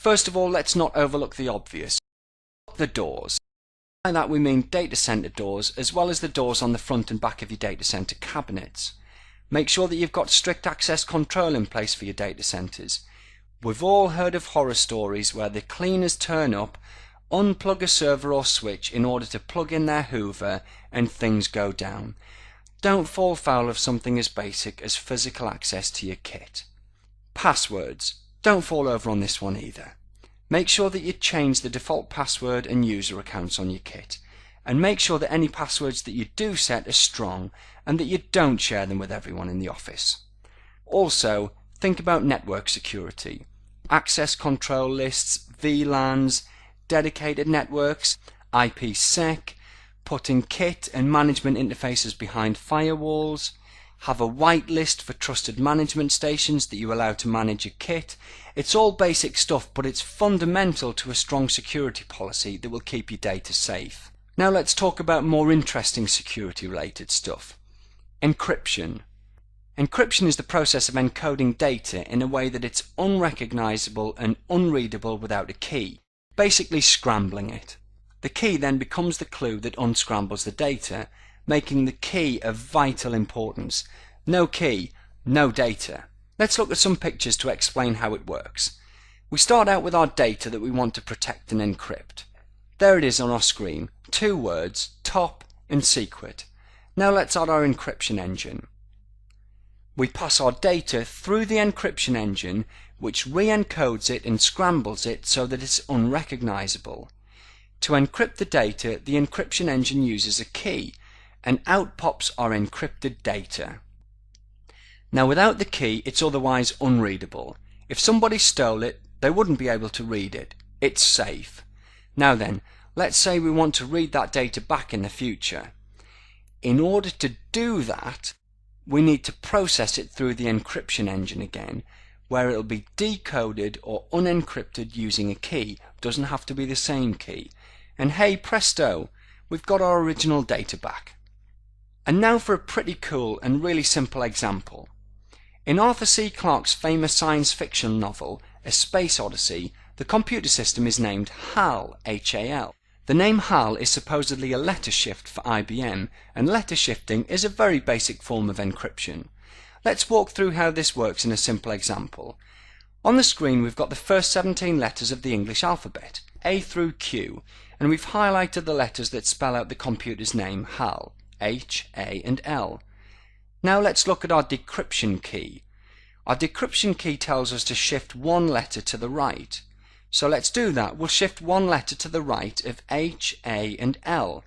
First of all, let's not overlook the obvious. The doors. By that we mean data center doors, as well as the doors on the front and back of your data center cabinets. Make sure that you've got strict access control in place for your data centers. We've all heard of horror stories where the cleaners turn up, unplug a server or switch in order to plug in their Hoover, and things go down. Don't fall foul of something as basic as physical access to your kit. Passwords. Don't fall over on this one either. Make sure that you change the default password and user accounts on your kit, and make sure that any passwords that you do set are strong and that you don't share them with everyone in the office. Also, think about network security. Access control lists, VLANs, dedicated networks, IPsec, putting kit and management interfaces behind firewalls, have a whitelist for trusted management stations that you allow to manage your kit. It's all basic stuff, but it's fundamental to a strong security policy that will keep your data safe. Now let's talk about more interesting security related stuff. Encryption. Encryption is the process of encoding data in a way that it's unrecognizable and unreadable without a key, basically scrambling it. The key then becomes the clue that unscrambles the data, making the key of vital importance. No key, no data. Let's look at some pictures to explain how it works. We start out with our data that we want to protect and encrypt. There it is on our screen, 2 words, top and secret. Now let's add our encryption engine. We pass our data through the encryption engine, which re-encodes it and scrambles it so that it's unrecognizable. To encrypt the data, the encryption engine uses a key, and out pops our encrypted data. Now without the key, it's otherwise unreadable. If somebody stole it, they wouldn't be able to read it. It's safe. Now then, let's say we want to read that data back in the future. In order to do that, we need to process it through the encryption engine again, where it'll be decoded or unencrypted using a key. Doesn't have to be the same key. And hey presto, we've got our original data back. And now for a pretty cool and really simple example. In Arthur C. Clarke's famous science fiction novel, A Space Odyssey, the computer system is named HAL, H-A-L. The name HAL is supposedly a letter shift for IBM, and letter shifting is a very basic form of encryption. Let's walk through how this works in a simple example. On the screen we've got the first 17 letters of the English alphabet, A through Q, and we've highlighted the letters that spell out the computer's name HAL. H, A and L. Now let's look at our decryption key. Our decryption key tells us to shift 1 letter to the right. So let's do that. We'll shift 1 letter to the right of H, A and L.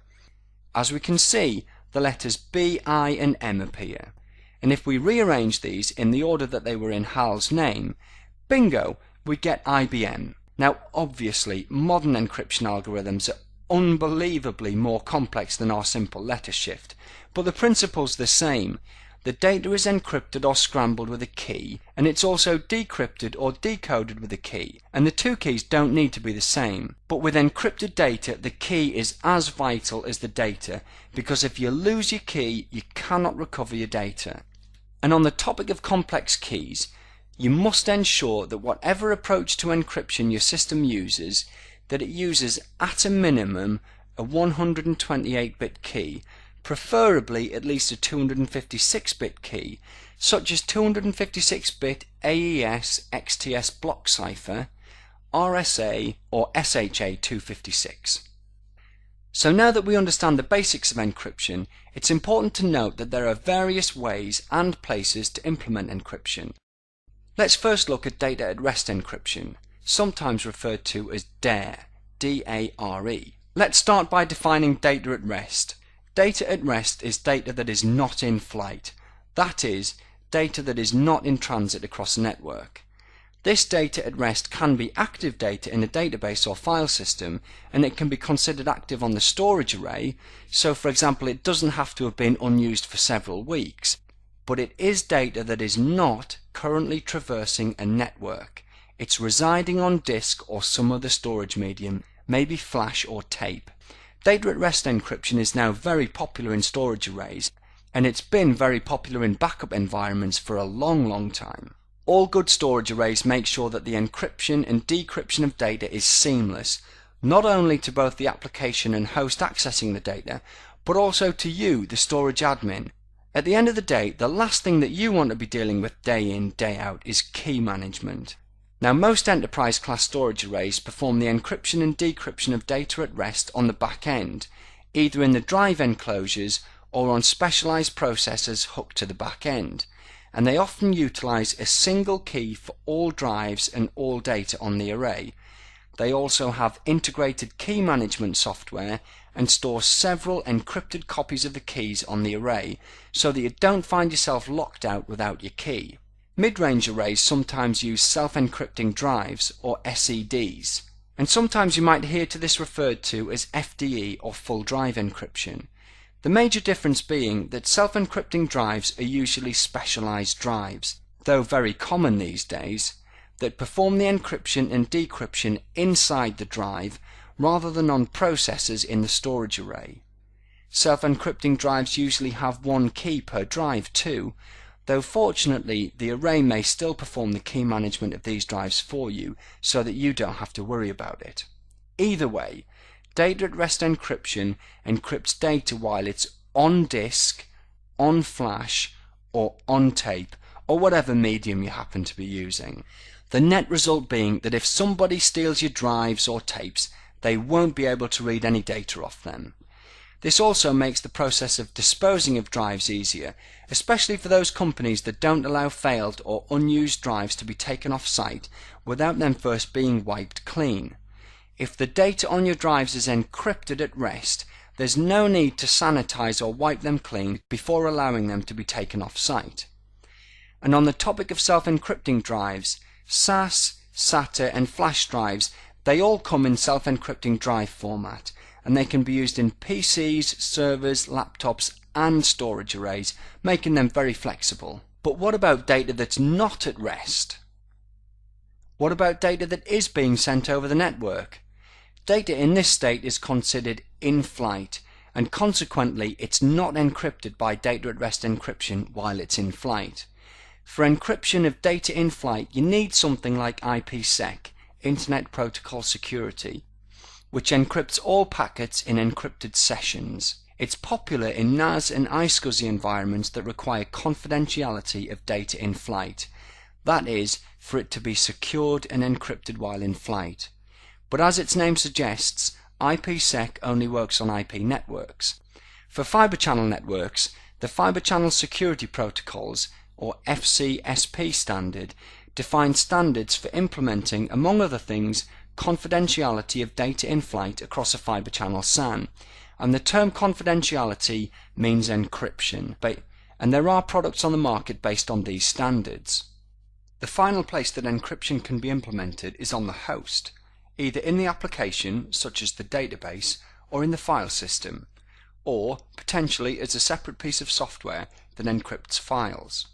As we can see, the letters B, I and M appear. And if we rearrange these in the order that they were in HAL's name, bingo, we get IBM. Now obviously, modern encryption algorithms are unbelievably more complex than our simple letter shift, but the principle's the same. The data is encrypted or scrambled with a key, and it's also decrypted or decoded with a key, and the 2 keys don't need to be the same. But with encrypted data, the key is as vital as the data, because if you lose your key, you cannot recover your data. And on the topic of complex keys, you must ensure that whatever approach to encryption your system uses, that it uses at a minimum a 128-bit key, preferably at least a 256-bit key, such as 256-bit AES XTS block cipher, RSA or SHA-256. So now that we understand the basics of encryption, it's important to note that there are various ways and places to implement encryption. Let's first look at data at rest encryption, sometimes referred to as DARE, D-A-R-E. Let's start by defining data at rest. Data at rest is data that is not in flight. That is, data that is not in transit across a network. This data at rest can be active data in a database or file system, and it can be considered active on the storage array, so for example it doesn't have to have been unused for several weeks. But it is data that is not currently traversing a network. It's residing on disk or some other storage medium, maybe flash or tape. Data at rest encryption is now very popular in storage arrays, and it's been very popular in backup environments for a long time. All good storage arrays make sure that the encryption and decryption of data is seamless, not only to both the application and host accessing the data, but also to you, the storage admin. At the end of the day, the last thing that you want to be dealing with day in, day out is key management. Now, most enterprise class storage arrays perform the encryption and decryption of data at rest on the back end, either in the drive enclosures or on specialized processors hooked to the back end, and they often utilize a single key for all drives and all data on the array. They also have integrated key management software and store several encrypted copies of the keys on the array so that you don't find yourself locked out without your key. Mid-range arrays sometimes use self-encrypting drives, or SEDs, and sometimes you might hear to this referred to as FDE or full drive encryption. The major difference being that self-encrypting drives are usually specialized drives, though very common these days, that perform the encryption and decryption inside the drive rather than on processors in the storage array. Self-encrypting drives usually have one key per drive too, though fortunately the array may still perform the key management of these drives for you so that you don't have to worry about it. Either way, data at rest encryption encrypts data while it's on disk, on flash, or on tape, or whatever medium you happen to be using. The net result being that if somebody steals your drives or tapes, they won't be able to read any data off them. This also makes the process of disposing of drives easier, especially for those companies that don't allow failed or unused drives to be taken off site without them first being wiped clean. If the data on your drives is encrypted at rest, there's no need to sanitize or wipe them clean before allowing them to be taken off site. And on the topic of self-encrypting drives, SAS, SATA and flash drives, they all come in self-encrypting drive format, and they can be used in PCs, servers, laptops and storage arrays, making them very flexible. But what about data that's not at rest? What about data that is being sent over the network? Data in this state is considered in flight, and consequently it's not encrypted by data at rest encryption while it's in flight. For encryption of data in flight, you need something like IPsec, Internet Protocol Security, which encrypts all packets in encrypted sessions. It's popular in NAS and iSCSI environments that require confidentiality of data in flight. That is, for it to be secured and encrypted while in flight. But as its name suggests, IPsec only works on IP networks. For fiber channel networks, the Fiber Channel Security Protocols, or FCSP standard, defines standards for implementing, among other things, confidentiality of data in flight across a fiber channel SAN, and the term confidentiality means encryption, and there are products on the market based on these standards. The final place that encryption can be implemented is on the host, either in the application, such as the database, or in the file system, or potentially as a separate piece of software that encrypts files.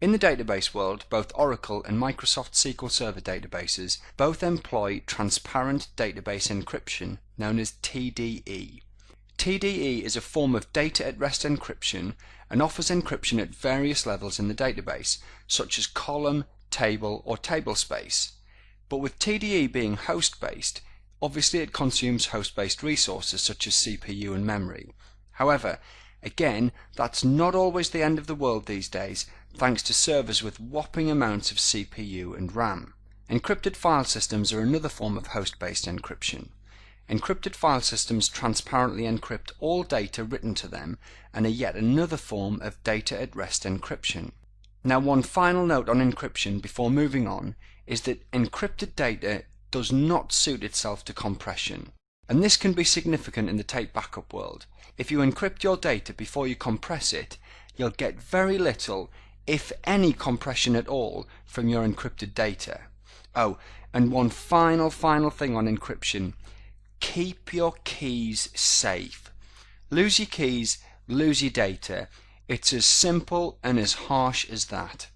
In the database world, both Oracle and Microsoft SQL Server databases both employ transparent database encryption, known as TDE. TDE is a form of data at rest encryption and offers encryption at various levels in the database, such as column, table, or tablespace. But with TDE being host-based, obviously it consumes host-based resources such as CPU and memory. However, again, that's not always the end of the world these days, thanks to servers with whopping amounts of CPU and RAM. Encrypted file systems are another form of host-based encryption. Encrypted file systems transparently encrypt all data written to them and are yet another form of data at rest encryption. Now, one final note on encryption before moving on is that encrypted data does not suit itself to compression, and this can be significant in the tape backup world. If you encrypt your data before you compress it, you'll get very little, if any, compression at all from your encrypted data. Oh, and one final thing on encryption: keep your keys safe. Lose your keys, lose your data. It's as simple and as harsh as that.